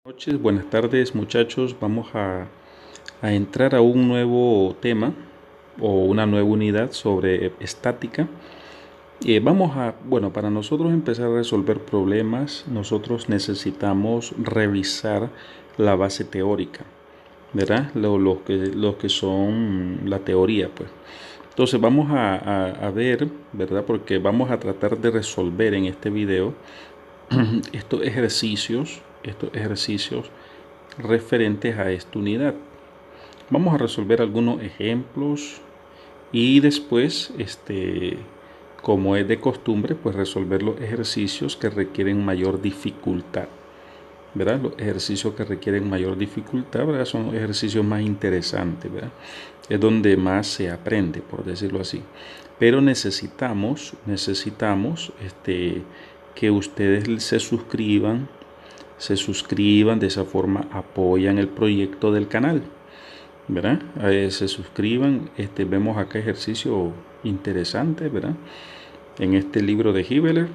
Buenas noches, buenas tardes muchachos. Vamos a entrar a un nuevo tema o una nueva unidad sobre estática. Bueno, para nosotros empezar a resolver problemas, nosotros necesitamos revisar la base teórica, ¿verdad? Lo que son la teoría, pues. Entonces vamos a ver, ¿verdad? Porque vamos a tratar de resolver en este video estos ejercicios referentes a esta unidad. Vamos a resolver algunos ejemplos y después, como es de costumbre, pues resolver los ejercicios que requieren mayor dificultad. ¿Verdad? Los ejercicios que requieren mayor dificultad, ¿verdad? Son los ejercicios más interesantes, ¿verdad? Es donde más se aprende, por decirlo así. Pero necesitamos que ustedes se suscriban, de esa forma apoyan el proyecto del canal, ¿verdad? Se suscriban, vemos acá ejercicio interesante, ¿verdad? En este libro de Hibeler.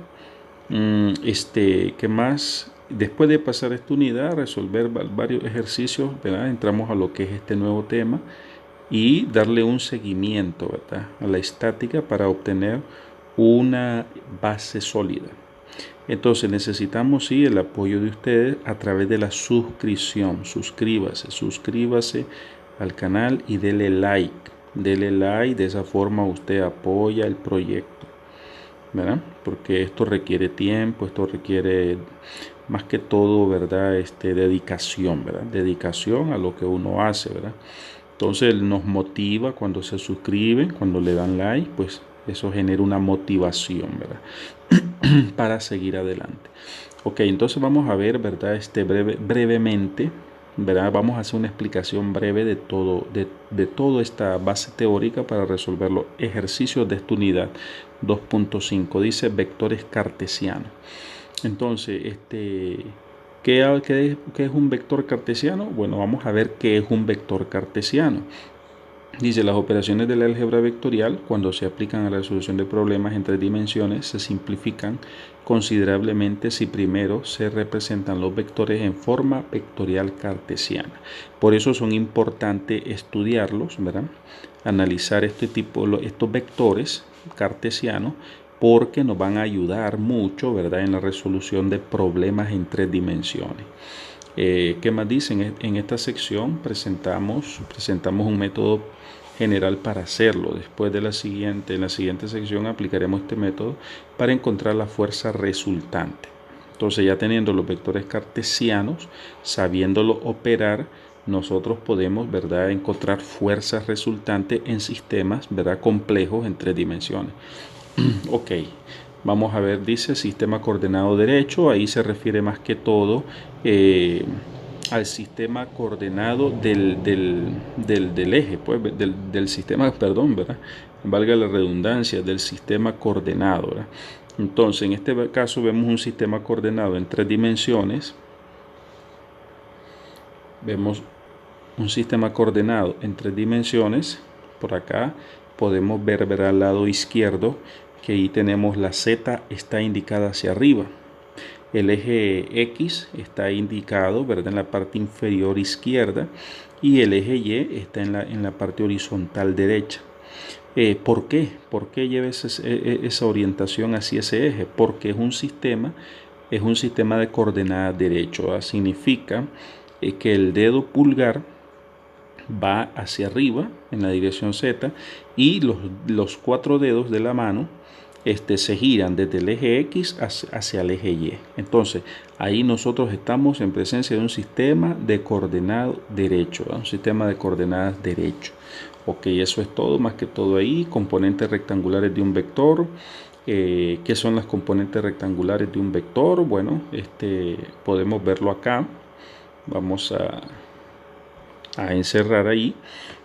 ¿Qué más? Después de pasar esta unidad, resolver varios ejercicios, ¿verdad? Entramos a lo que es este nuevo tema y darle un seguimiento, ¿verdad? A la estática para obtener una base sólida. Entonces necesitamos sí el apoyo de ustedes a través de la suscripción. Suscríbase al canal y dele like. De esa forma usted apoya el proyecto, ¿verdad? Porque esto requiere tiempo, esto requiere más que todo, ¿verdad? Dedicación, ¿verdad? Dedicación a lo que uno hace, ¿verdad? Entonces nos motiva cuando se suscriben, cuando le dan like, pues eso genera una motivación, ¿verdad? Para seguir adelante. Ok, entonces vamos a ver, ¿verdad? Brevemente, ¿verdad? Vamos a hacer una explicación breve de toda esta base teórica para resolver los ejercicios de esta unidad 2.5. Dice vectores cartesianos. Entonces, ¿qué es un vector cartesiano? Bueno, vamos a ver qué es un vector cartesiano. Dice, las operaciones del álgebra vectorial, cuando se aplican a la resolución de problemas en 3 dimensiones, se simplifican considerablemente si primero se representan los vectores en forma vectorial cartesiana. Por eso son importantes estudiarlos, ¿verdad? Analizar estos vectores cartesianos, porque nos van a ayudar mucho, ¿verdad?, en la resolución de problemas en 3 dimensiones. ¿Qué más dicen? En esta sección presentamos un método general para hacerlo. Después en la siguiente sección aplicaremos este método para encontrar la fuerza resultante. Entonces, ya teniendo los vectores cartesianos, sabiéndolo operar, nosotros podemos, ¿verdad?, encontrar fuerzas resultantes en sistemas, ¿verdad?, complejos en 3 dimensiones. Ok, vamos a ver, dice sistema coordenado derecho. Ahí se refiere más que todo al sistema coordenado del eje, pues, del sistema, perdón, ¿verdad? Valga la redundancia, del sistema coordenado, ¿verdad? Entonces, en este caso vemos un sistema coordenado en 3 dimensiones. Vemos un sistema coordenado en 3 dimensiones. Por acá podemos ver al lado izquierdo que ahí tenemos la Z está indicada hacia arriba. El eje X está indicado, ¿verdad?, en la parte inferior izquierda, y el eje Y está en la parte horizontal derecha. ¿Por qué? ¿Por qué lleva esa orientación hacia ese eje? Porque es un sistema de coordenadas derecho. Significa que el dedo pulgar va hacia arriba en la dirección Z y los 4 dedos de la mano se giran desde el eje X hacia el eje Y. Entonces, ahí nosotros estamos en presencia de un sistema de coordenado derecho, ¿verdad? Un sistema de coordenadas derecho. Ok, eso es todo, más que todo ahí. Componentes rectangulares de un vector. ¿Qué son las componentes rectangulares de un vector? Bueno, podemos verlo acá. Vamos a encerrar ahí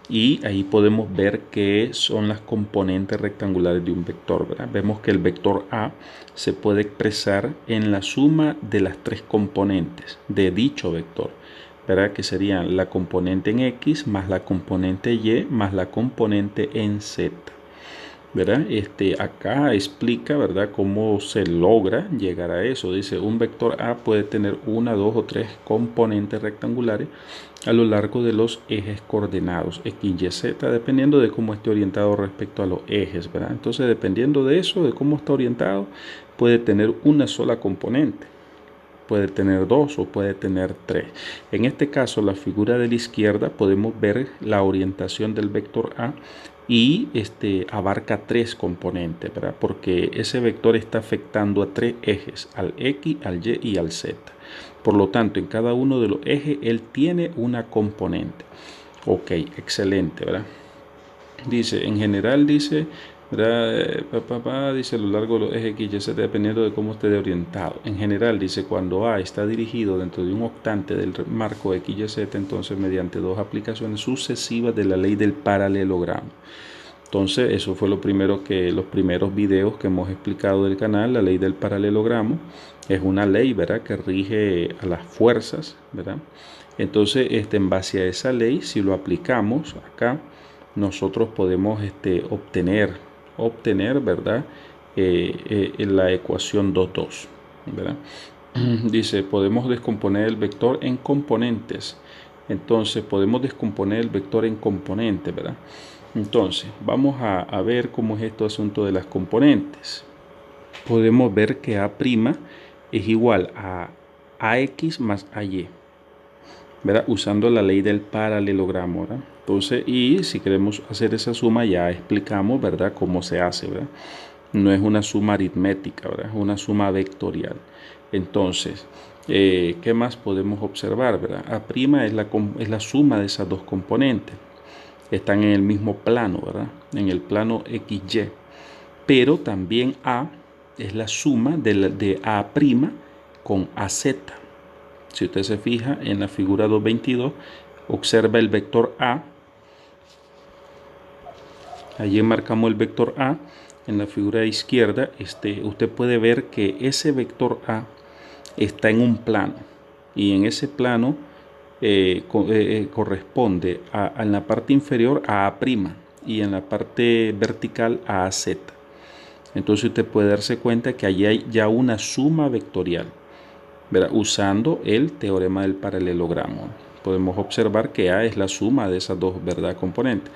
y ahí podemos ver qué son las componentes rectangulares de un vector, ¿verdad? Vemos que el vector A se puede expresar en la suma de las 3 componentes de dicho vector, ¿verdad?, que serían la componente en X más la componente Y más la componente en Z. ¿verdad? Acá explica, ¿verdad?, cómo se logra llegar a eso. Dice, un vector A puede tener una, dos o tres componentes rectangulares a lo largo de los ejes coordenados X, Y, Z, dependiendo de cómo esté orientado respecto a los ejes, ¿verdad? Entonces, dependiendo de eso, de cómo está orientado, puede tener una sola componente, puede tener dos o puede tener tres. En este caso, la figura de la izquierda, podemos ver la orientación del vector A y abarca tres componentes, ¿verdad? Porque ese vector está afectando a tres ejes, al X, al Y y al Z. Por lo tanto, en cada uno de los ejes él tiene una componente. Ok, excelente, ¿verdad? Dice, en general, dice, ¿verdad? Dice a lo largo de los ejes X, Y, Z, dependiendo de cómo esté orientado. En general, dice, cuando A está dirigido dentro de un octante del marco X, Y, Z, entonces mediante dos aplicaciones sucesivas de la ley del paralelogramo. Entonces, eso fue los primeros videos que hemos explicado del canal. La ley del paralelogramo es una ley, ¿verdad?, que rige a las fuerzas, ¿verdad? Entonces, en base a esa ley, si lo aplicamos acá, nosotros podemos obtener, ¿verdad?, la ecuación 2,2, ¿verdad? Dice, podemos descomponer el vector en componentes. Entonces, podemos descomponer el vector en componentes, ¿verdad? Entonces, vamos a ver cómo es este asunto de las componentes. Podemos ver que A' es igual a AX más AY, ¿verdad? Usando la ley del paralelogramo, ¿verdad? Entonces, y si queremos hacer esa suma, ya explicamos, ¿verdad?, cómo se hace, ¿verdad? No es una suma aritmética, ¿verdad? Es una suma vectorial. Entonces, ¿qué más podemos observar, ¿verdad? A' es la suma de esas dos componentes. Están en el mismo plano, ¿verdad? En el plano XY. Pero también A es la suma de A' con AZ. Si usted se fija en la figura 222, observa el vector A. Allí marcamos el vector A. En la figura izquierda, usted puede ver que ese vector A está en un plano. Y en ese plano corresponde en la parte inferior a A' y en la parte vertical a AZ. Entonces usted puede darse cuenta que allí hay ya una suma vectorial, ¿verdad?, usando el teorema del paralelogramo. Podemos observar que A es la suma de esas dos, ¿verdad?, componentes.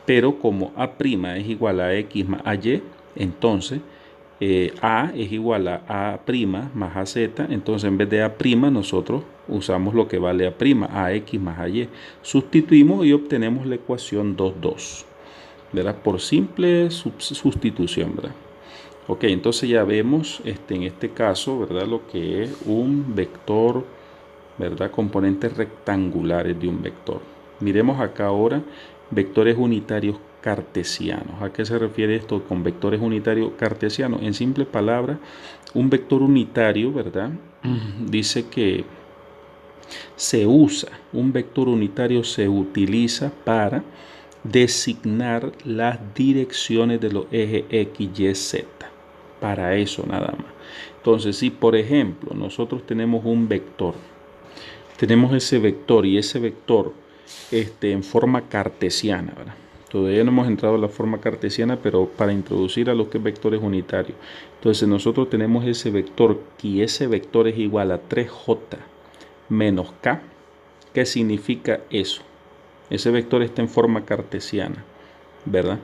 Pero como A' es igual a X más AY, entonces A es igual a A' más AZ. Entonces en vez de A' nosotros usamos lo que vale A', AX más AY. Sustituimos y obtenemos la ecuación 2,2, ¿verdad?, por simple sustitución, ¿verdad? Ok, entonces ya vemos en este caso, ¿verdad?, lo que es un vector, ¿verdad?, componentes rectangulares de un vector. Miremos acá ahora vectores unitarios cartesianos. ¿A qué se refiere esto con vectores unitarios cartesianos? En simples palabras, un vector unitario, ¿verdad?, dice que un vector unitario se utiliza para designar las direcciones de los ejes X, Y, Z. Para eso nada más. Entonces, si por ejemplo nosotros tenemos un vector, tenemos ese vector y ese vector en forma cartesiana, ¿verdad? Todavía no hemos entrado a la forma cartesiana, pero para introducir a lo que es vectores unitarios. Entonces nosotros tenemos ese vector y ese vector es igual a 3J menos K. ¿Qué significa eso? Ese vector está en forma cartesiana, ¿verdad?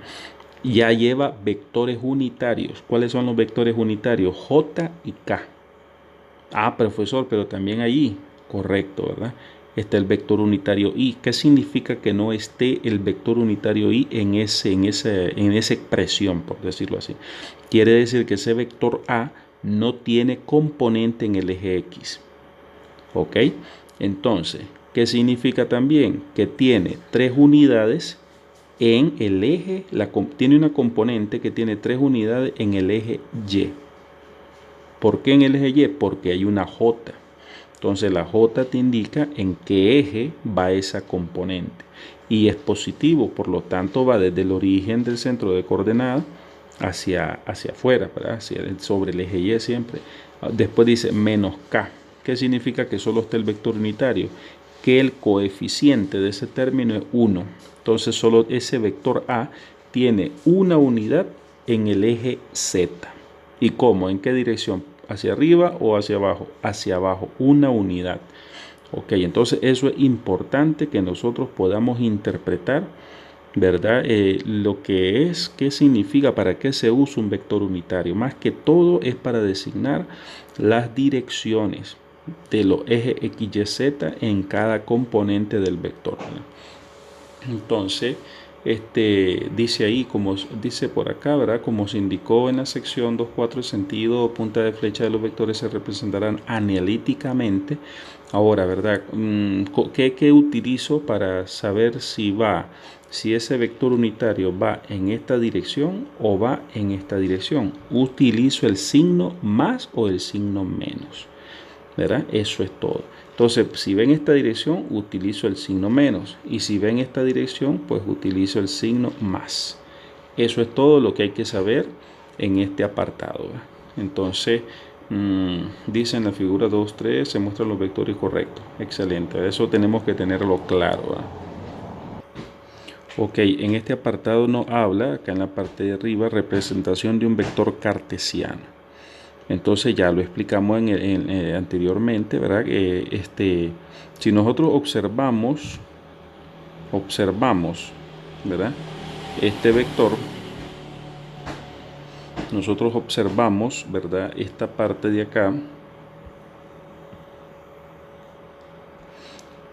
Ya lleva vectores unitarios. ¿Cuáles son los vectores unitarios? J y K. Ah, profesor, pero también allí, correcto, ¿verdad?, está el vector unitario Y. ¿Qué significa que no esté el vector unitario Y en esa expresión, por decirlo así? Quiere decir que ese vector A no tiene componente en el eje X. ¿Ok? Entonces, ¿qué significa también? Que tiene 3 unidades en el eje, tiene una componente que tiene 3 unidades en el eje Y. ¿Por qué en el eje Y? Porque hay una J. Entonces la J te indica en qué eje va esa componente. Y es positivo, por lo tanto va desde el origen del centro de coordenadas hacia afuera, ¿verdad?, sobre el eje Y siempre. Después dice menos K. ¿Qué significa que solo está el vector unitario? Que el coeficiente de ese término es 1. Entonces solo ese vector A tiene una unidad en el eje Z. ¿Y cómo? ¿En qué dirección? ¿Hacia arriba o hacia abajo? Hacia abajo, una unidad. Ok, entonces eso es importante que nosotros podamos interpretar, ¿verdad? Lo que es, qué significa, para qué se usa un vector unitario. Más que todo es para designar las direcciones de los ejes X, Y, Z en cada componente del vector, ¿verdad? Entonces, dice ahí, como dice por acá, ¿verdad? Como se indicó en la sección 2.4, el sentido o punta de flecha de los vectores se representarán analíticamente. Ahora, ¿verdad? ¿Qué utilizo para saber si ese vector unitario va en esta dirección o va en esta dirección? Utilizo el signo más o el signo menos, ¿verdad? Eso es todo. Entonces, si ven esta dirección, utilizo el signo menos. Y si ven esta dirección, pues utilizo el signo más. Eso es todo lo que hay que saber en este apartado, ¿verdad? Entonces, dice en la figura 2.3, se muestran los vectores correctos. Excelente. Eso tenemos que tenerlo claro, ¿verdad? Ok, en este apartado nos habla, acá en la parte de arriba, representación de un vector cartesiano. Entonces ya lo explicamos anteriormente, ¿verdad? Si nosotros observamos, ¿verdad? Este vector, nosotros observamos, ¿verdad? Esta parte de acá,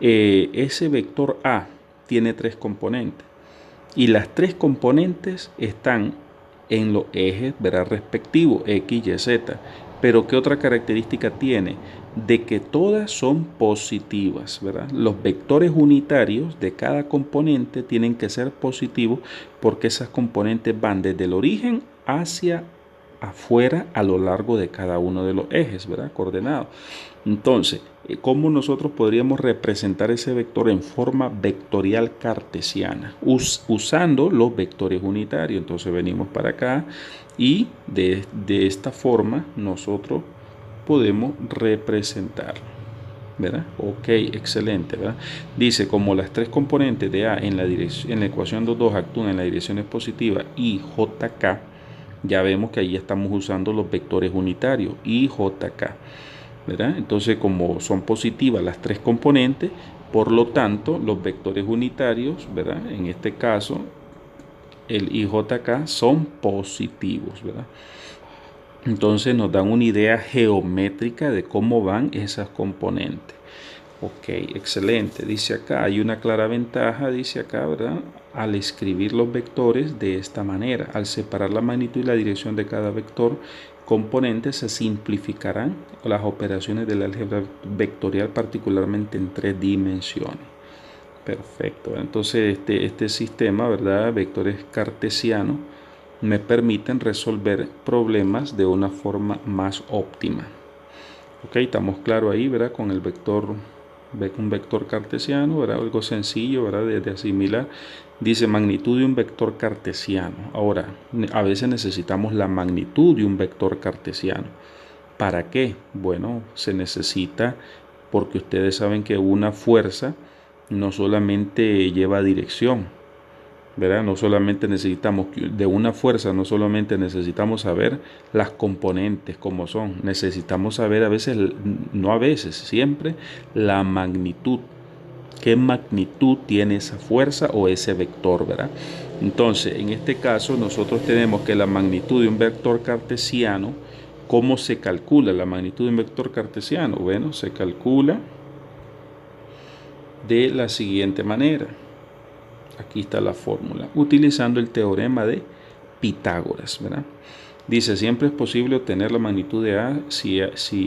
ese vector A tiene 3 componentes y las 3 componentes están en los ejes, ¿verdad? Respectivos, X, Y, Z. Pero ¿qué otra característica tiene? De que todas son positivas, ¿verdad? Los vectores unitarios de cada componente tienen que ser positivos porque esas componentes van desde el origen hacia afuera a lo largo de cada uno de los ejes, ¿verdad? Coordenados. Entonces, ¿cómo nosotros podríamos representar ese vector en forma vectorial cartesiana? Usando los vectores unitarios. Entonces venimos para acá y de esta forma nosotros podemos representarlo, ¿verdad? Ok, excelente, ¿verdad? Dice, como las 3 componentes de A en la ecuación 2.2 actúan en las direcciones positivas y JK, ya vemos que ahí estamos usando los vectores unitarios y JK, ¿verdad? Entonces, como son positivas las 3 componentes, por lo tanto, los vectores unitarios, ¿verdad? En este caso, el IJK son positivos, ¿verdad? Entonces nos dan una idea geométrica de cómo van esas componentes. Ok, excelente. Dice acá, hay una clara ventaja, dice acá, ¿verdad? Al escribir los vectores de esta manera, al separar la magnitud y la dirección de cada vector componente, se simplificarán las operaciones del álgebra vectorial, particularmente en 3 dimensiones. Perfecto. Entonces, este sistema, ¿verdad? Vectores cartesianos me permiten resolver problemas de una forma más óptima. Ok, estamos claros ahí, ¿verdad? Con el vector, un vector cartesiano, ¿verdad? Algo sencillo, ¿verdad? De asimilar. Dice magnitud de un vector cartesiano. Ahora, a veces necesitamos la magnitud de un vector cartesiano. ¿Para qué? Bueno, se necesita porque ustedes saben que una fuerza no solamente lleva dirección, ¿verdad? No solamente necesitamos de una fuerza, no solamente necesitamos saber las componentes como son, necesitamos saber a veces, no a veces, siempre la magnitud. ¿Qué magnitud tiene esa fuerza o ese vector, ¿verdad? Entonces, en este caso, nosotros tenemos que la magnitud de un vector cartesiano, ¿cómo se calcula la magnitud de un vector cartesiano? Bueno, se calcula de la siguiente manera. Aquí está la fórmula, utilizando el teorema de Pitágoras, ¿verdad? Dice, siempre es posible obtener la magnitud de A si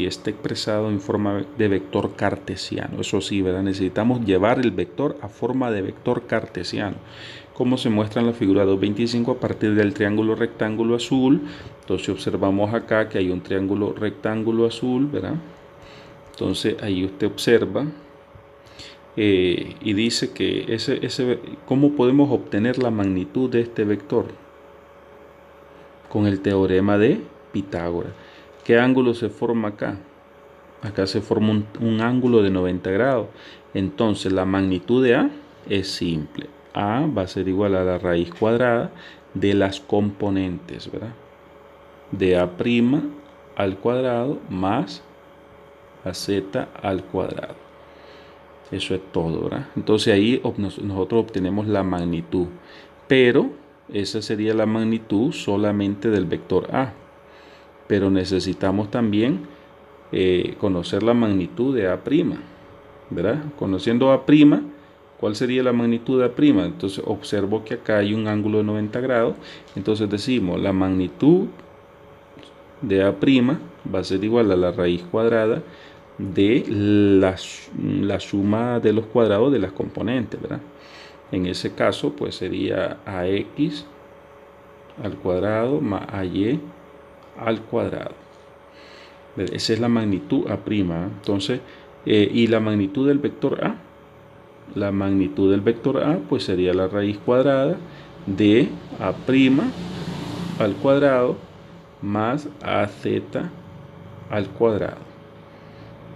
está expresado en forma de vector cartesiano. Eso sí, ¿verdad? Necesitamos llevar el vector a forma de vector cartesiano, como se muestra en la figura 2.25 a partir del triángulo rectángulo azul. Entonces observamos acá que hay un triángulo rectángulo azul, ¿verdad? Entonces ahí usted observa y dice que ¿cómo podemos obtener la magnitud de este vector? Con el teorema de Pitágoras. ¿Qué ángulo se forma acá? Acá se forma un ángulo de 90 grados. Entonces la magnitud de A es simple. A va a ser igual a la raíz cuadrada de las componentes, ¿verdad? De A' al cuadrado más AZ al cuadrado. Eso es todo, ¿verdad? Entonces ahí nosotros obtenemos la magnitud, pero esa sería la magnitud solamente del vector A. Pero necesitamos también conocer la magnitud de A', ¿verdad? Conociendo A', ¿cuál sería la magnitud de A'? Entonces observo que acá hay un ángulo de 90 grados, entonces decimos la magnitud de A' va a ser igual a la raíz cuadrada de la suma de los cuadrados de las componentes, ¿verdad? En ese caso, pues sería AX al cuadrado más AY al cuadrado. Esa es la magnitud A'. Entonces, y la magnitud del vector A. La magnitud del vector A, pues sería la raíz cuadrada de A' al cuadrado más AZ al cuadrado,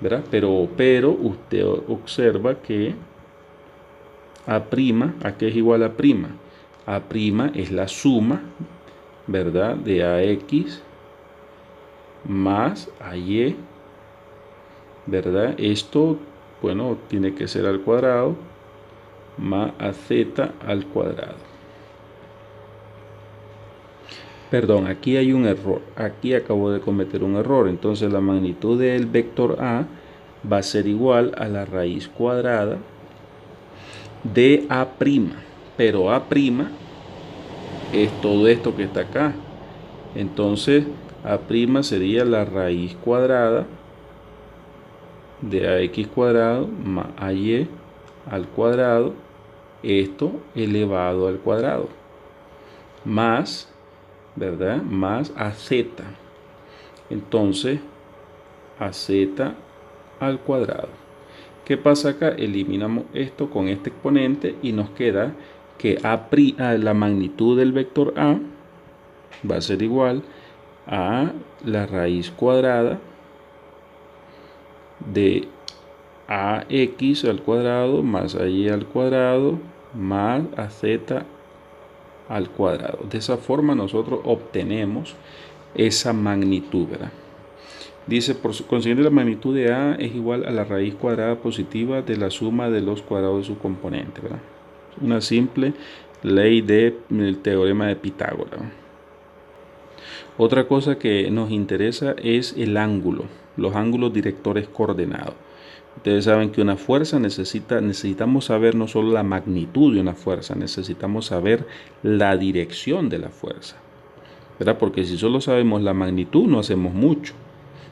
¿verdad? Pero usted observa que A', ¿a qué es igual a prima? A' es la suma, ¿verdad? De AX más AY, ¿verdad? Esto, bueno, tiene que ser al cuadrado más AZ al cuadrado. Perdón, aquí hay un error. Aquí acabo de cometer un error. Entonces la magnitud del vector A va a ser igual a la raíz cuadrada de A'. Pero A' es todo esto que está acá. Entonces A' sería la raíz cuadrada de AX cuadrado más AY al cuadrado, esto elevado al cuadrado, más, ¿verdad? Más AZ. Entonces AZ al cuadrado. ¿Qué pasa acá? Eliminamos esto con este exponente y nos queda que la magnitud del vector A va a ser igual a la raíz cuadrada de AX al cuadrado más AY al cuadrado más AZ al cuadrado. De esa forma nosotros obtenemos esa magnitud, ¿verdad? Dice, por consiguiente, la magnitud de A es igual a la raíz cuadrada positiva de la suma de los cuadrados de sus componentes, ¿verdad? Una simple ley del teorema de Pitágoras. Otra cosa que nos interesa es el ángulo, los ángulos directores coordenados. Ustedes saben que una fuerza necesitamos saber no solo la magnitud de una fuerza, necesitamos saber la dirección de la fuerza, ¿verdad? Porque si solo sabemos la magnitud no hacemos mucho.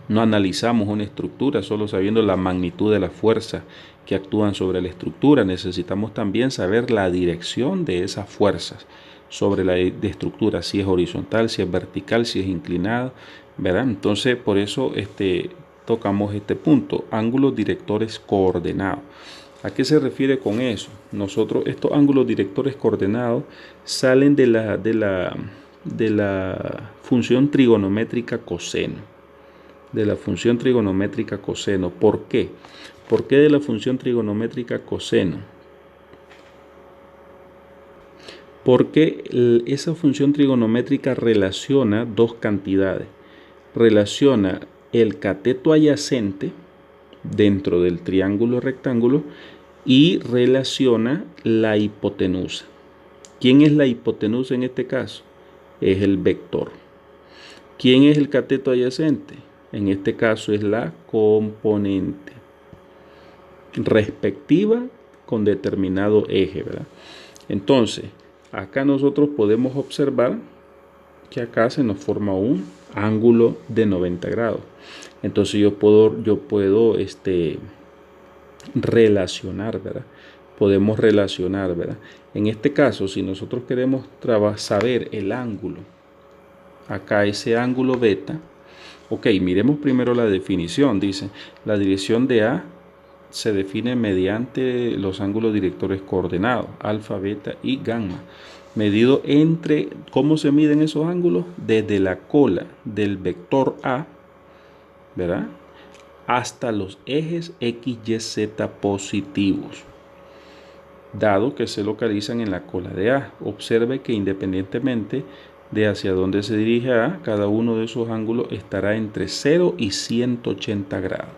No analizamos una estructura solo sabiendo la magnitud de las fuerzas que actúan sobre la estructura. Necesitamos también saber la dirección de esas fuerzas sobre la estructura, si es horizontal, si es vertical, si es inclinada, ¿verdad? Entonces, por eso tocamos este punto, ángulos directores coordenados. ¿A qué se refiere con eso? Nosotros, estos ángulos directores coordenados salen de la función trigonométrica coseno. De la función trigonométrica coseno. ¿Por qué? ¿Por qué de la función trigonométrica coseno? Porque esa función trigonométrica relaciona dos cantidades. Relaciona el cateto adyacente dentro del triángulo rectángulo y relaciona la hipotenusa. ¿Quién es la hipotenusa en este caso? Es el vector. ¿Quién es el cateto adyacente? En este caso es la componente respectiva con determinado eje, ¿verdad? Entonces, acá nosotros podemos observar que acá se nos forma un ángulo de 90 grados. Entonces yo puedo relacionar, ¿verdad? Podemos relacionar, ¿verdad? En este caso, si nosotros queremos saber el ángulo, acá ese ángulo beta, ok, miremos primero la definición. Dice, la dirección de A se define mediante los ángulos directores coordenados, alfa, beta y gamma. Medido entre, ¿cómo se miden esos ángulos? Desde la cola del vector A, ¿verdad? Hasta los ejes X, Y, Z positivos. dado que se localizan en la cola de A. Observe que independientemente de hacia dónde se dirige A, cada uno de esos ángulos estará entre 0 y 180 grados.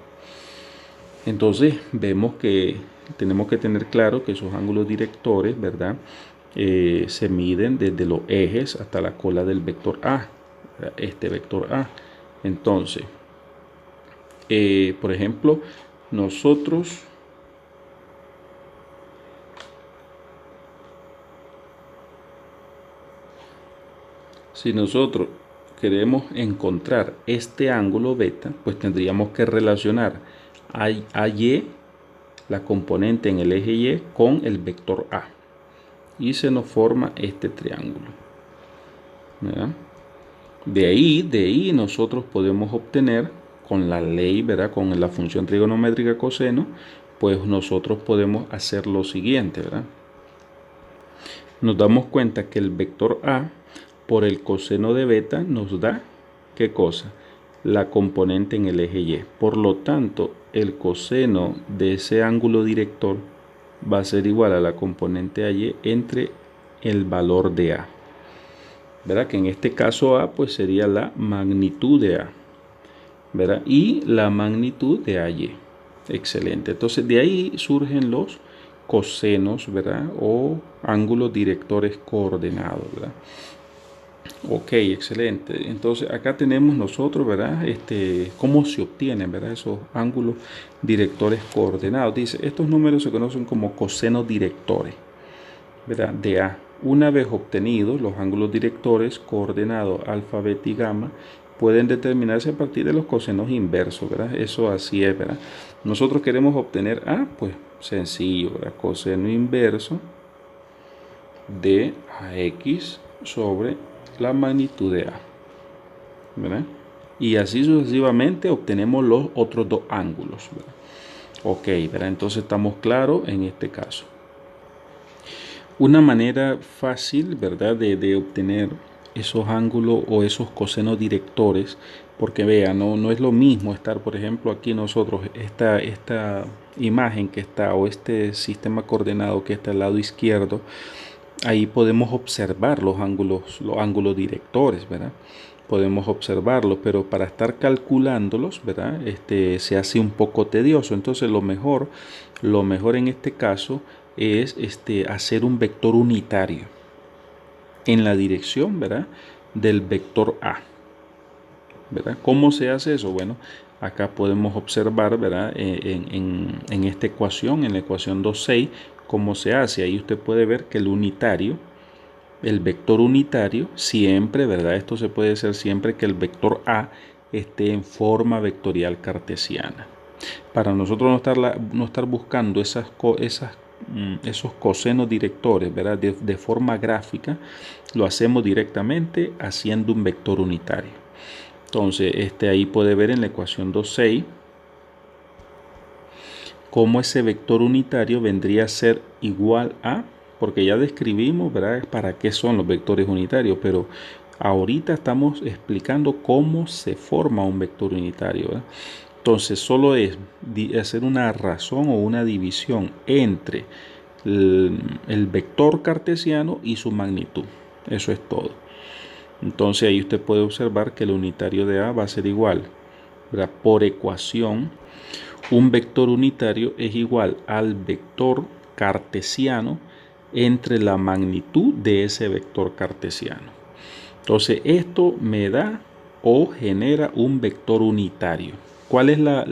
Entonces vemos que tenemos que tener claro que esos ángulos directores, ¿verdad? Se miden desde los ejes hasta la cola del vector A, este vector A. Entonces, por ejemplo, si nosotros queremos encontrar este ángulo beta, pues tendríamos que relacionar AY, la componente en el eje Y, con el vector A. Y se nos forma este triángulo, ¿verdad? De ahí nosotros podemos obtener con la ley, ¿verdad? Con la función trigonométrica coseno, pues nosotros podemos hacer lo siguiente, ¿verdad? Nos damos cuenta que el vector A por el coseno de beta nos da, ¿qué cosa? La componente en el eje Y. Por lo tanto, el coseno de ese ángulo director va a ser igual a la componente AY entre el valor de A. ¿Verdad? Que en este caso A pues sería la magnitud de A, ¿verdad? Y la magnitud de AY. Excelente. Entonces de ahí surgen los cosenos, ¿verdad? O ángulos directores coordenados, ¿verdad? Ok, excelente. Entonces acá tenemos nosotros, ¿verdad? Cómo se obtienen, ¿verdad? Esos ángulos directores coordenados. Dice, estos números se conocen como cosenos directores, ¿verdad? De A. Una vez obtenidos, los ángulos directores coordenados alfa, beta y gamma pueden determinarse a partir de los cosenos inversos, ¿verdad? Eso así es, ¿verdad? Nosotros queremos obtener A, pues sencillo, ¿verdad? Coseno inverso de AX sobre la magnitud de A, ¿verdad? Y así sucesivamente obtenemos los otros dos ángulos, ¿verdad? Ok, ¿verdad? Entonces estamos claros en este caso. Una manera fácil, ¿verdad? De obtener esos ángulos o esos cosenos directores, porque vean, no es lo mismo estar, por ejemplo, aquí nosotros, esta imagen que está, o este sistema coordenado que está al lado izquierdo, ahí podemos observar los ángulos directores, ¿verdad? Podemos observarlos, pero para estar calculándolos, ¿verdad? Se hace un poco tedioso. Entonces lo mejor en este caso es hacer un vector unitario en la dirección, ¿verdad? Del vector A, ¿verdad? ¿Cómo se hace eso? Bueno, acá podemos observar, ¿verdad? En esta ecuación, en la ecuación 2,6, cómo se hace. Ahí usted puede ver que el vector unitario, siempre, ¿verdad? Esto se puede hacer siempre que el vector A esté en forma vectorial cartesiana. Para nosotros no estar buscando esos cosenos directores, ¿verdad? De forma gráfica, lo hacemos directamente haciendo un vector unitario. Entonces, ahí puede ver en la ecuación 2,6 cómo ese vector unitario vendría a ser igual a, porque ya describimos, ¿verdad?, para qué son los vectores unitarios, pero ahorita estamos explicando cómo se forma un vector unitario, ¿verdad? Entonces solo es hacer una razón o una división entre el vector cartesiano y su magnitud. Eso es todo. Entonces ahí usted puede observar que el unitario de A va a ser igual, ¿verdad?, por ecuación. Un vector unitario es igual al vector cartesiano entre la magnitud de ese vector cartesiano. Entonces esto me da o genera un vector unitario. ¿Cuál es la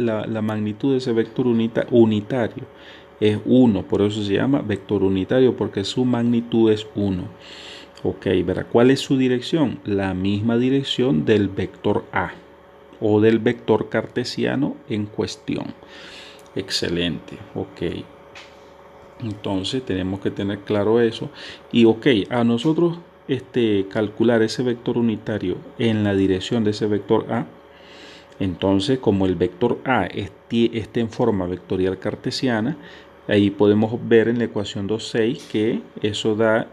magnitud de ese vector unitario? Es 1, por eso se llama vector unitario, porque su magnitud es 1. Ok, ¿verdad? ¿Cuál es su dirección? La misma dirección del vector A o del vector cartesiano en cuestión. Excelente, ok. Entonces tenemos que tener claro eso. Y ok, a nosotros calcular ese vector unitario en la dirección de ese vector A, entonces como el vector A esté en forma vectorial cartesiana, ahí podemos ver en la ecuación 2,6 que eso da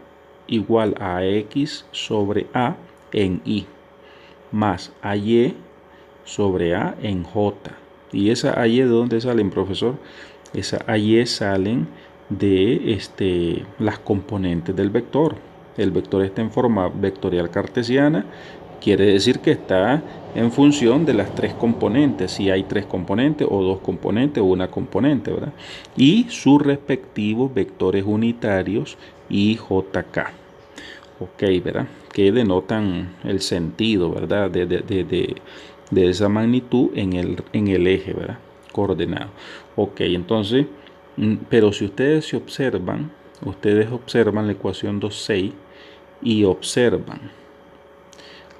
igual a X sobre A en Y más AY sobre A en J. ¿Y esa AY de dónde salen, profesor? Esa AY salen de las componentes del vector. El vector está en forma vectorial cartesiana, quiere decir que está en función de las tres componentes, si hay tres componentes o dos componentes o una componente, ¿verdad? Y sus respectivos vectores unitarios y JK. Ok, ¿verdad? Que denotan el sentido, ¿verdad? De esa magnitud en el eje, ¿verdad? Coordenado. Ok, entonces, pero si ustedes observan la ecuación 2.6 y observan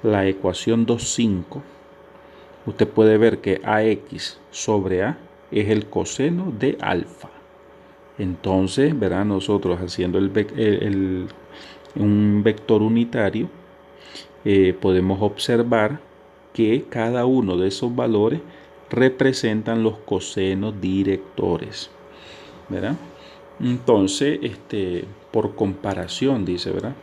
la ecuación 2.5, usted puede ver que AX sobre A es el coseno de alfa. Entonces, verán, nosotros haciendo un vector unitario, podemos observar que cada uno de esos valores representan los cosenos directores, ¿verdad? Entonces, por comparación, dice, ¿verdad?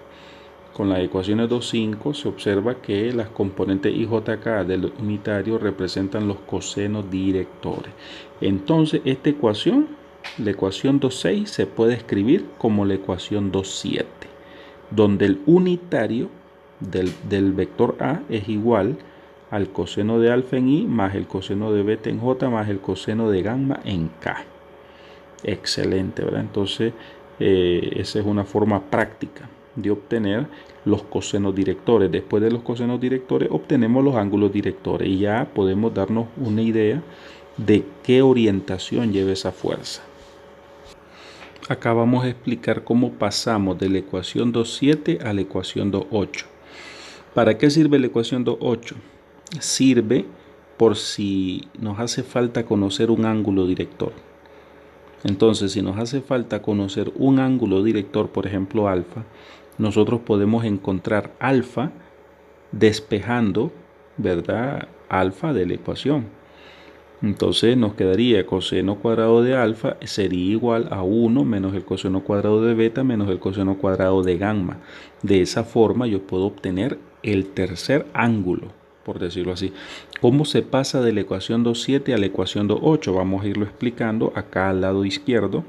Con las ecuaciones 2.5 se observa que las componentes IJK del unitario representan los cosenos directores. Entonces, esta ecuación, la ecuación 2.6, se puede escribir como la ecuación 2.7, donde el unitario del vector A es igual al coseno de alfa en I más el coseno de beta en J más el coseno de gamma en K. Excelente, ¿verdad? Entonces, esa es una forma práctica de obtener los cosenos directores. Después de los cosenos directores obtenemos los ángulos directores y ya podemos darnos una idea de qué orientación lleva esa fuerza. Acá vamos a explicar cómo pasamos de la ecuación 2.7 a la ecuación 2.8. ¿Para qué sirve la ecuación 2.8? Sirve por si nos hace falta conocer un ángulo director. Entonces, si nos hace falta conocer un ángulo director, por ejemplo alfa, nosotros podemos encontrar alfa despejando, ¿verdad?, alfa de la ecuación. Entonces nos quedaría coseno cuadrado de alfa sería igual a 1 menos el coseno cuadrado de beta menos el coseno cuadrado de gamma. De esa forma yo puedo obtener el tercer ángulo, por decirlo así. ¿Cómo se pasa de la ecuación 2.7 a la ecuación 2.8? Vamos a irlo explicando acá al lado izquierdo.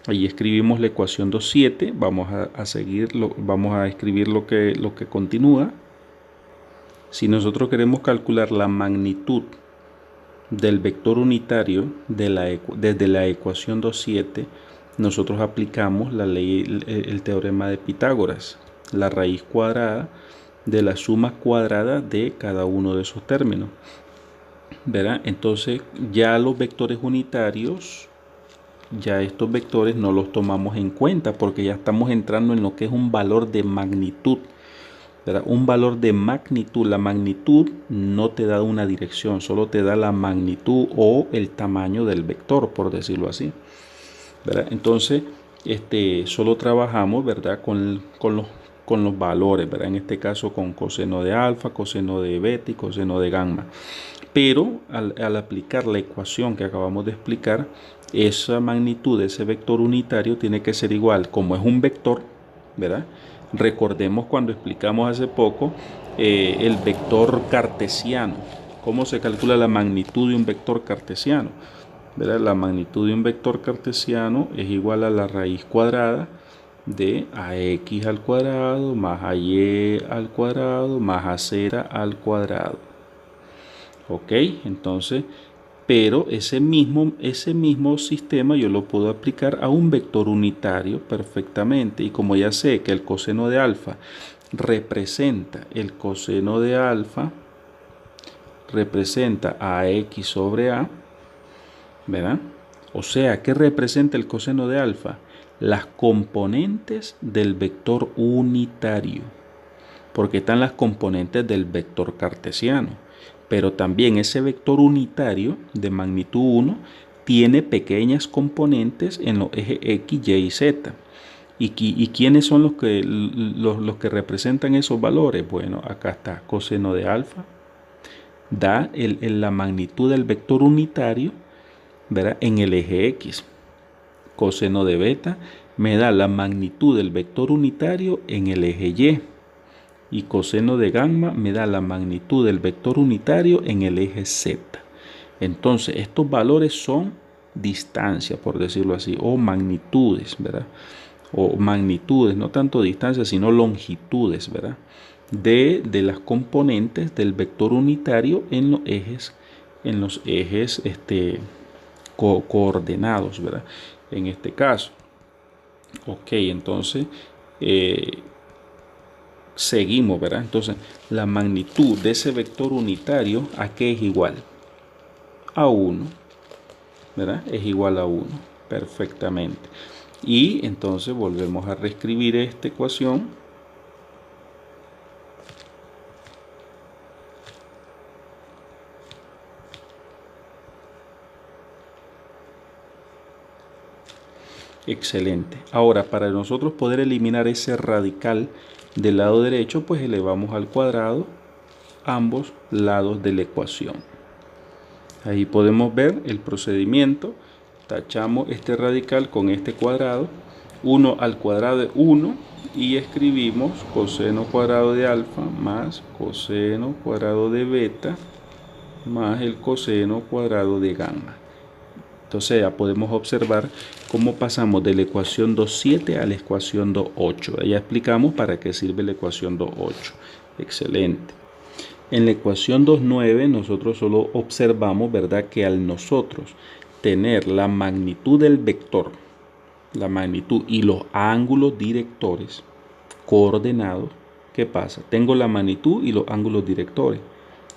Ahí escribimos la ecuación 2.7, vamos a escribir lo que continúa. Si nosotros queremos calcular la magnitud del vector unitario desde la ecuación 2.7, nosotros aplicamos la ley, el teorema de Pitágoras, la raíz cuadrada de la suma cuadrada de cada uno de esos términos, ¿verdad? Entonces ya los vectores unitarios, ya estos vectores no los tomamos en cuenta porque ya estamos entrando en lo que es un valor de magnitud, ¿verdad? Un valor de magnitud. La magnitud no te da una dirección, solo te da la magnitud o el tamaño del vector, por decirlo así, ¿verdad? Entonces, solo trabajamos, ¿verdad?, con los valores, ¿verdad? En este caso con coseno de alfa, coseno de beta y coseno de gamma. Pero al aplicar la ecuación que acabamos de explicar, esa magnitud de ese vector unitario tiene que ser igual, como es un vector, ¿verdad? Recordemos cuando explicamos hace poco el vector cartesiano. ¿Cómo se calcula la magnitud de un vector cartesiano? ¿Verdad? La magnitud de un vector cartesiano es igual a la raíz cuadrada de ax al cuadrado más ay al cuadrado más az al cuadrado. Ok, entonces, pero ese mismo sistema yo lo puedo aplicar a un vector unitario perfectamente. Y como ya sé que el coseno de alfa representa a x sobre a, ¿verdad? O sea, ¿qué representa el coseno de alfa? Las componentes del vector unitario, porque están las componentes del vector cartesiano. Pero también ese vector unitario de magnitud 1 tiene pequeñas componentes en los ejes X, Y y Z. ¿Y quiénes son los que representan esos valores? Bueno, acá está coseno de alfa, da la magnitud del vector unitario, ¿verdad?, en el eje X. Coseno de beta me da la magnitud del vector unitario en el eje Y. Y coseno de gamma me da la magnitud del vector unitario en el eje Z. Entonces, estos valores son distancia, por decirlo así, o magnitudes, ¿verdad? O magnitudes, no tanto distancia, sino longitudes, ¿verdad? De las componentes del vector unitario en los ejes coordenados, ¿verdad? En este caso. Ok, entonces seguimos, ¿verdad? Entonces, la magnitud de ese vector unitario, ¿a qué es igual? A 1, ¿verdad? Es igual a 1, perfectamente. Y entonces volvemos a reescribir esta ecuación. Excelente. Ahora, para nosotros poder eliminar ese radical del lado derecho, pues elevamos al cuadrado ambos lados de la ecuación. Ahí podemos ver el procedimiento. Tachamos este radical con este cuadrado. 1 al cuadrado de 1 y escribimos coseno cuadrado de alfa más coseno cuadrado de beta más el coseno cuadrado de gamma. Entonces ya podemos observar cómo pasamos de la ecuación 2.7 a la ecuación 2.8. Ya explicamos para qué sirve la ecuación 2.8. Excelente. En la ecuación 2.9 nosotros solo observamos, ¿verdad?, que al nosotros tener la magnitud del vector, la magnitud y los ángulos directores coordenados, ¿qué pasa? Tengo la magnitud y los ángulos directores.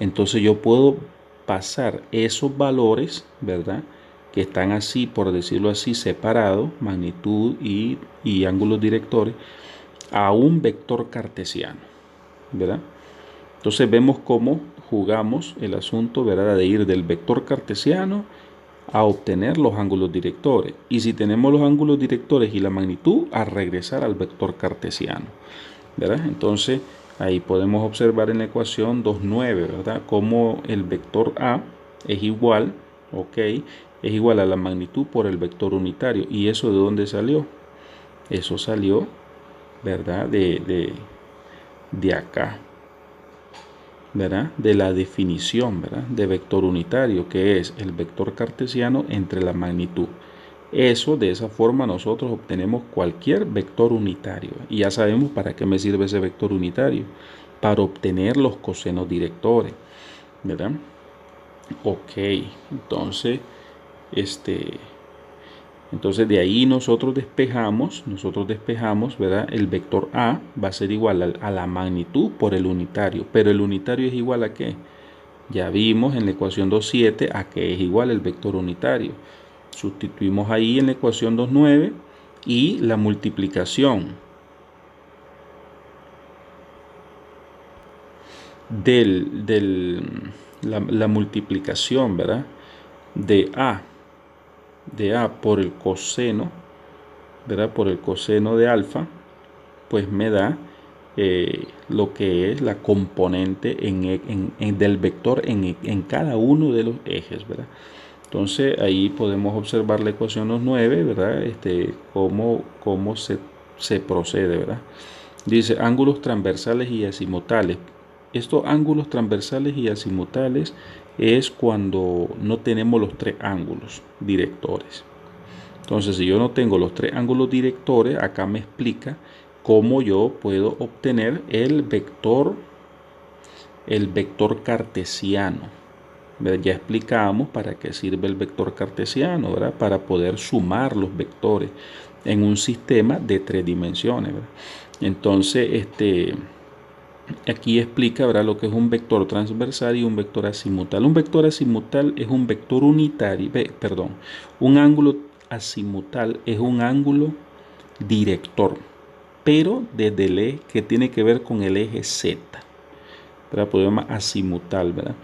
Entonces yo puedo pasar esos valores, ¿verdad?, que están así, por decirlo así, separados, magnitud y ángulos directores, a un vector cartesiano, ¿verdad? Entonces vemos cómo jugamos el asunto, ¿verdad?, de ir del vector cartesiano a obtener los ángulos directores. Y si tenemos los ángulos directores y la magnitud, a regresar al vector cartesiano, ¿verdad? Entonces ahí podemos observar en la ecuación 2.9, ¿verdad?, cómo el vector A es igual, ok, es igual a la magnitud por el vector unitario. ¿Y eso de dónde salió? Eso salió, ¿verdad?, de acá, ¿verdad?, de la definición, ¿verdad?, de vector unitario, que es el vector cartesiano entre la magnitud. Eso, de esa forma nosotros obtenemos cualquier vector unitario. Y ya sabemos para qué me sirve ese vector unitario. Para obtener los cosenos directores, ¿verdad? Ok, entonces entonces de ahí nosotros despejamos, ¿verdad? El vector A va a ser igual a la magnitud por el unitario. Pero el unitario es igual a ¿qué? Ya vimos en la ecuación 2.7 a que es igual el vector unitario. Sustituimos ahí en la ecuación 2.9 y la multiplicación la multiplicación, ¿verdad?, de A por el coseno, ¿verdad?, por el coseno de alfa, pues me da lo que es la componente del vector en cada uno de los ejes, ¿verdad? Entonces ahí podemos observar la ecuación 2.9, ¿verdad? Cómo se procede, ¿verdad? Dice ángulos transversales y azimutales. Estos ángulos transversales y azimutales es cuando no tenemos los tres ángulos directores. Entonces, si yo no tengo los tres ángulos directores, acá me explica cómo yo puedo obtener el vector cartesiano. Ya explicamos para qué sirve el vector cartesiano, ¿verdad?, para poder sumar los vectores en un sistema de 3 dimensiones, ¿verdad? Entonces, aquí explica, ¿verdad?, lo que es un vector transversal y un vector azimutal. Un vector azimutal es un vector unitario, un ángulo azimutal es un ángulo director, pero desde el eje que tiene que ver con el eje Z, ¿verdad? Podemos llamar azimutal, ¿verdad?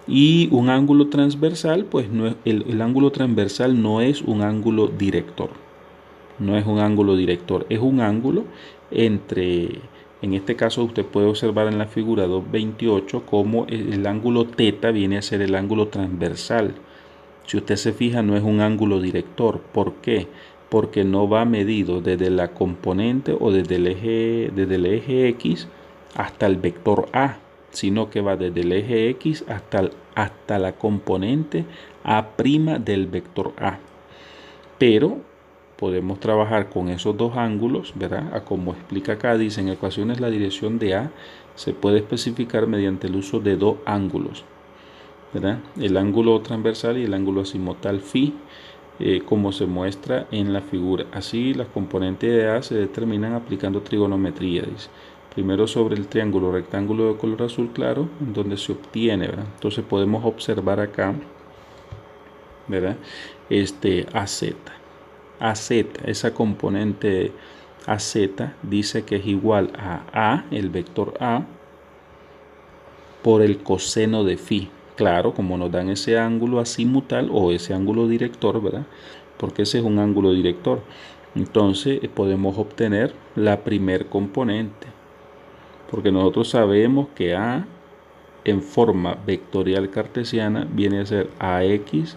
Y un ángulo transversal, pues no es, el ángulo transversal no es un ángulo director. No es un ángulo director, es un ángulo entre, en este caso usted puede observar en la figura 2.28 cómo el ángulo θ viene a ser el ángulo transversal. Si usted se fija, no es un ángulo director. ¿Por qué? Porque no va medido desde la componente o desde el eje X hasta el vector A, sino que va desde el eje X hasta la componente A' del vector A. pero podemos trabajar con esos dos ángulos, ¿verdad? Como explica acá, dice: en ecuaciones la dirección de A se puede especificar mediante el uso de dos ángulos, ¿verdad? El ángulo transversal y el ángulo azimutal phi, como se muestra en la figura. Así, las componentes de A se determinan aplicando trigonometría, dice. Primero sobre el triángulo rectángulo de color azul claro, en donde se obtiene, ¿verdad? Entonces podemos observar acá, ¿verdad? AZ. AZ, esa componente AZ dice que es igual a, el vector A, por el coseno de phi. Claro, como nos dan ese ángulo azimutal o ese ángulo director, ¿verdad? Porque ese es un ángulo director. Entonces podemos obtener la primer componente. Porque nosotros sabemos que A en forma vectorial cartesiana viene a ser AX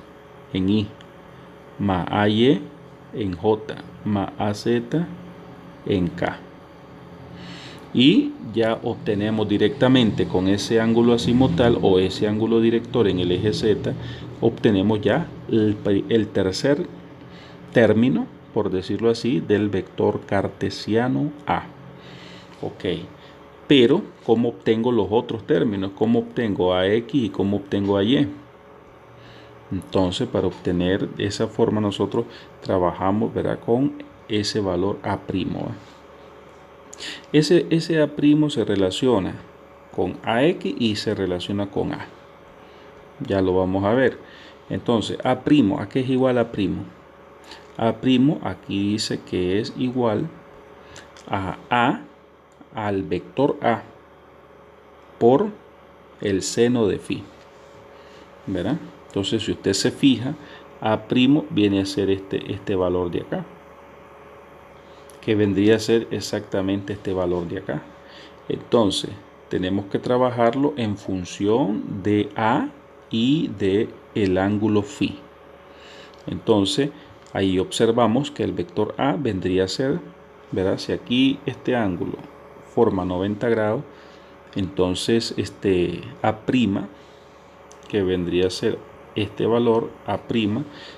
en Y, más AY en J, más AZ en K. Y ya obtenemos directamente con ese ángulo azimutal o ese ángulo director en el eje Z, obtenemos ya el tercer término, por decirlo así, del vector cartesiano A. Ok, pero ¿cómo obtengo los otros términos? ¿Cómo obtengo AX y cómo obtengo AY? Entonces, para obtener esa forma nosotros trabajamos, ¿verdad?, con ese valor A'. Ese A' se relaciona con AX y se relaciona con A. Ya lo vamos a ver. Entonces, ¿A' ¿a qué es igual A'? A' aquí dice que es igual a al vector A por el seno de phi, ¿verdad? Entonces, si usted se fija, A' viene a ser este valor de acá, que vendría a ser exactamente este valor de acá. Entonces, tenemos que trabajarlo en función de A y de el ángulo phi. Entonces, ahí observamos que el vector A vendría a ser, ¿verdad? Si aquí este ángulo forma 90 grados, entonces A', que vendría a ser este valor, A',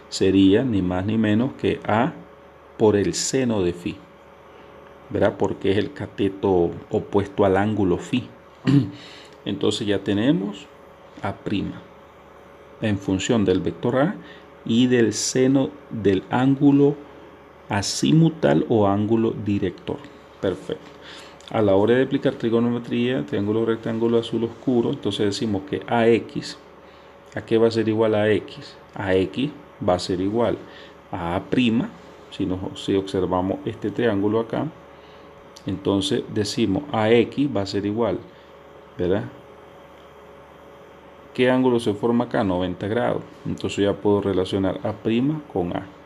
sería ni más ni menos que A por el seno de phi, ¿verdad? Porque es el cateto opuesto al ángulo phi. Entonces ya tenemos A' en función del vector A y del seno del ángulo azimutal o ángulo director. Perfecto. A la hora de aplicar trigonometría, triángulo rectángulo azul oscuro, entonces decimos que AX, ¿a qué va a ser igual a X? AX va a ser igual a A', si observamos este triángulo acá, entonces decimos AX va a ser igual, ¿verdad? ¿Qué ángulo se forma acá? 90 grados. Entonces ya puedo relacionar A'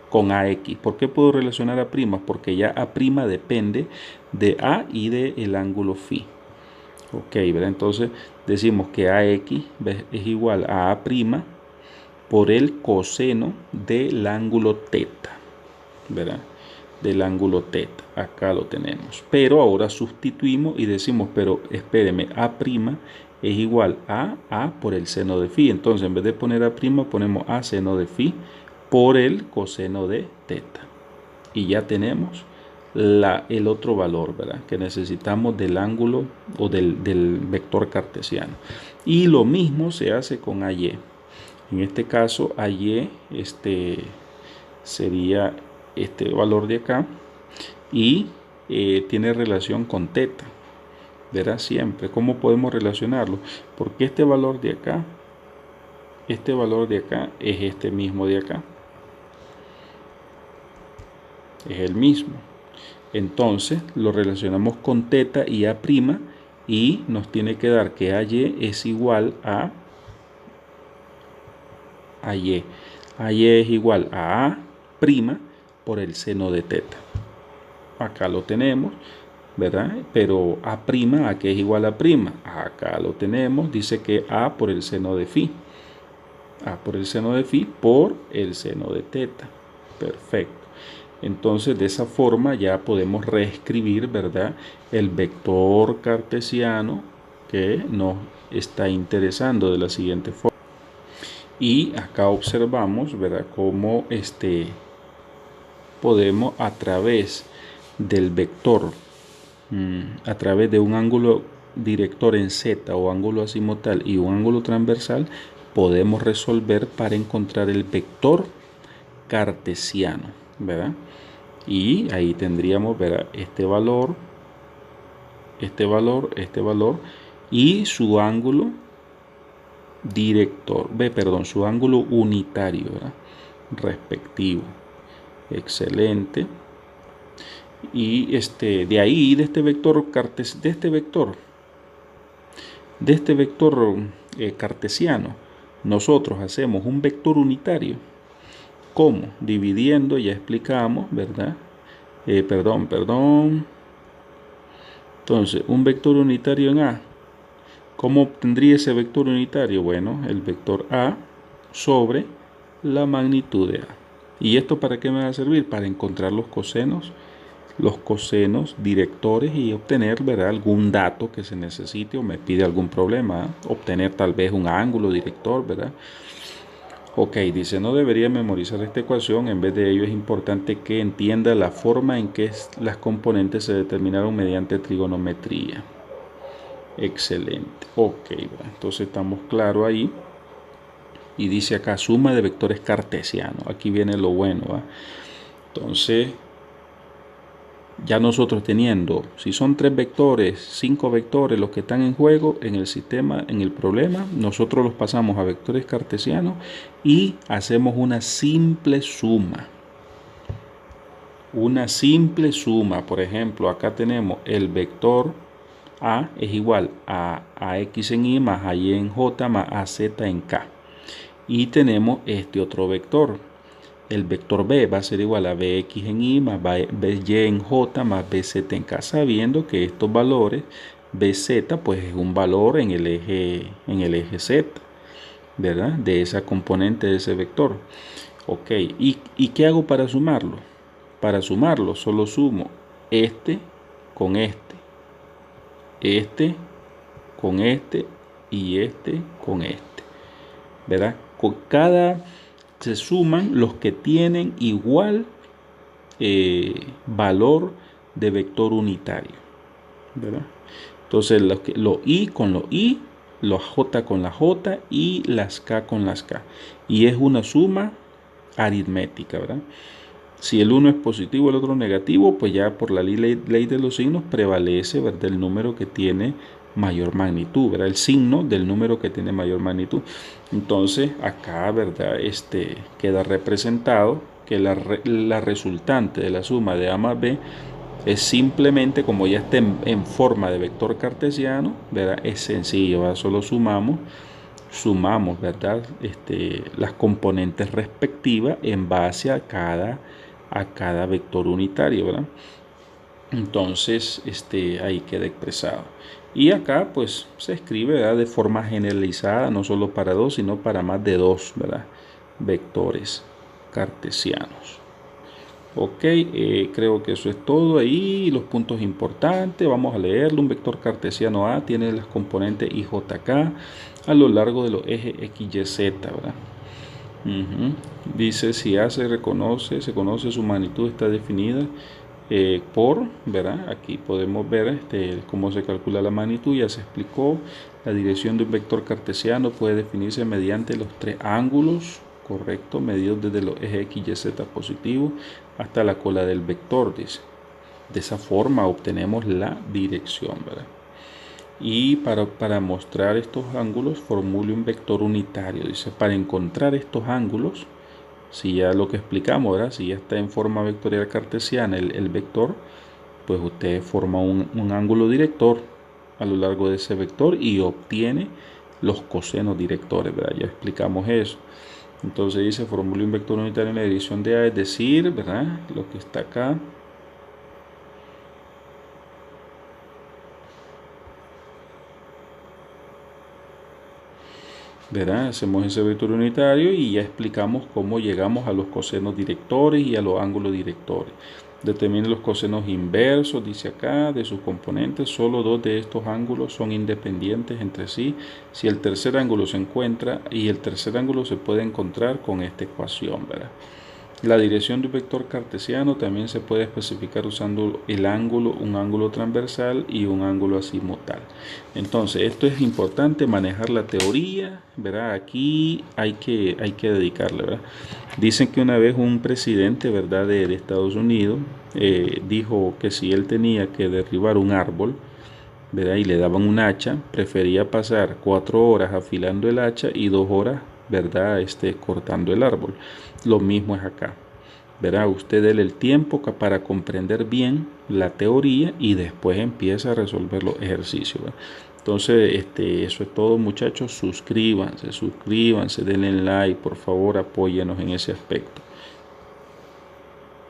con AX. ¿Por qué puedo relacionar A'? Porque ya A' depende de A y del ángulo phi. Ok, ¿verdad? Entonces decimos que AX es igual a A' por el coseno del ángulo θ, ¿verdad? Del ángulo θ. Acá lo tenemos. Pero ahora sustituimos y decimos, pero espéreme, A' es igual a A por el seno de phi. Entonces, en vez de poner A', ponemos A seno de phi por el coseno de θ. Y ya tenemos el otro valor, ¿verdad?, que necesitamos del ángulo o del vector cartesiano. Y lo mismo se hace con AY. En este caso, AY sería este valor de acá y tiene relación con θ, ¿verdad? Siempre. ¿Cómo podemos relacionarlo? Porque este valor de acá es este mismo de acá. Es el mismo. Entonces lo relacionamos con θ y A' y nos tiene que dar que AY es igual a AY. AY es igual a A' por el seno de θ. Acá lo tenemos, ¿verdad? Pero A', ¿a qué es igual a A'? Acá lo tenemos, dice que A por el seno de phi. A por el seno de phi por el seno de θ. Perfecto. Entonces, de esa forma ya podemos reescribir, ¿verdad?, el vector cartesiano que nos está interesando de la siguiente forma. Y acá observamos, ¿verdad?, cómo podemos a través del vector, a través de un ángulo director en Z o ángulo azimutal y un ángulo transversal, podemos resolver para encontrar el vector cartesiano, ¿verdad? Y ahí tendríamos, ¿verdad?, este valor y su ángulo director, su ángulo unitario, ¿verdad?, respectivo. Excelente. Y de ahí, de este vector cartesiano, nosotros hacemos un vector unitario. ¿Cómo? Dividiendo, ya explicamos, ¿verdad? Entonces, un vector unitario en A. ¿Cómo obtendría ese vector unitario? Bueno, el vector A sobre la magnitud de A. ¿Y esto para qué me va a servir? Para encontrar los cosenos directores y obtener, ¿verdad?, algún dato que se necesite o me pide algún problema, obtener tal vez un ángulo director, ¿verdad? Ok, dice, no debería memorizar esta ecuación, en vez de ello es importante que entienda la forma en que las componentes se determinaron mediante trigonometría. Excelente, ok, ¿verdad? Entonces estamos claros ahí. Y dice acá, suma de vectores cartesianos, aquí viene lo bueno, ¿va? Entonces, ya nosotros teniendo, si son 3 vectores, 5 vectores los que están en juego en el sistema, en el problema, nosotros los pasamos a vectores cartesianos y hacemos una simple suma. Una simple suma, por ejemplo, acá tenemos el vector A es igual a AX en Y más AY en J más AZ en K. Y tenemos este otro vector. El vector B va a ser igual a Bx en Y más By en J más Bz en K, sabiendo que estos valores, Bz pues es un valor en el eje Z, ¿verdad?, de esa componente de ese vector. Ok, ¿y qué hago para sumarlo? Para sumarlo solo sumo este con este con este y este con este, ¿verdad? Se suman los que tienen igual valor de vector unitario, ¿verdad? Entonces los I con los I, los J con la J y las K con las K. Y es una suma aritmética, ¿verdad? Si el uno es positivo, el otro negativo, pues ya por la ley de los signos prevalece, ¿verdad?, el número que tiene mayor magnitud, ¿verdad?, el signo del número que tiene mayor magnitud. Entonces acá, ¿verdad?, queda representado que la resultante de la suma de A más B es simplemente, como ya está en forma de vector cartesiano, ¿verdad?, es sencillo, ¿verdad? Solo sumamos, ¿verdad?, las componentes respectivas en base a cada vector unitario, ¿verdad? Entonces, ahí queda expresado. Y acá, pues, se escribe, ¿verdad?, de forma generalizada, no solo para 2, sino para más de 2, ¿verdad?, vectores cartesianos. Ok, creo que eso es todo ahí, los puntos importantes, vamos a leerlo. Un vector cartesiano A tiene las componentes I, J, K a lo largo de los ejes X, Y, Z, ¿verdad? Dice, si A se conoce su magnitud, está definida por, ¿verdad? Aquí podemos ver cómo se calcula la magnitud, ya se explicó. La dirección de un vector cartesiano puede definirse mediante los 3 ángulos, correcto, medidos desde los ejes X, Y, Z positivos hasta la cola del vector, dice. De esa forma obtenemos la dirección, ¿verdad? Y para mostrar estos ángulos, formule un vector unitario. Dice, para encontrar estos ángulos, si ya lo que explicamos, ¿verdad?, si ya está en forma vectorial cartesiana el vector, pues usted forma un ángulo director a lo largo de ese vector y obtiene los cosenos directores, ¿verdad? Ya explicamos eso. Entonces dice, formule un vector unitario en la dirección de A, es decir, ¿verdad?, lo que está acá. ¿Verdad? Hacemos ese vector unitario y ya explicamos cómo llegamos a los cosenos directores y a los ángulos directores. Determine los cosenos inversos, dice acá, de sus componentes. Solo 2 de estos ángulos son independientes entre sí. Si el tercer ángulo se encuentra, y el tercer ángulo se puede encontrar con esta ecuación, ¿verdad? La dirección de un vector cartesiano también se puede especificar usando el ángulo, un ángulo transversal y un ángulo azimutal. Entonces, esto es importante, manejar la teoría, ¿verdad? Aquí hay que dedicarle, ¿verdad? Dicen que una vez un presidente, ¿verdad?, de Estados Unidos dijo que si él tenía que derribar un árbol, ¿verdad?, y le daban un hacha, prefería pasar 4 horas afilando el hacha y 2 horas, ¿verdad?, cortando el árbol. Lo mismo es acá, ¿verdad? Usted déle el tiempo para comprender bien la teoría y después empieza a resolver los ejercicios, ¿verdad? Entonces, eso es todo, muchachos. Suscríbanse, denle like, por favor, apóyenos en ese aspecto.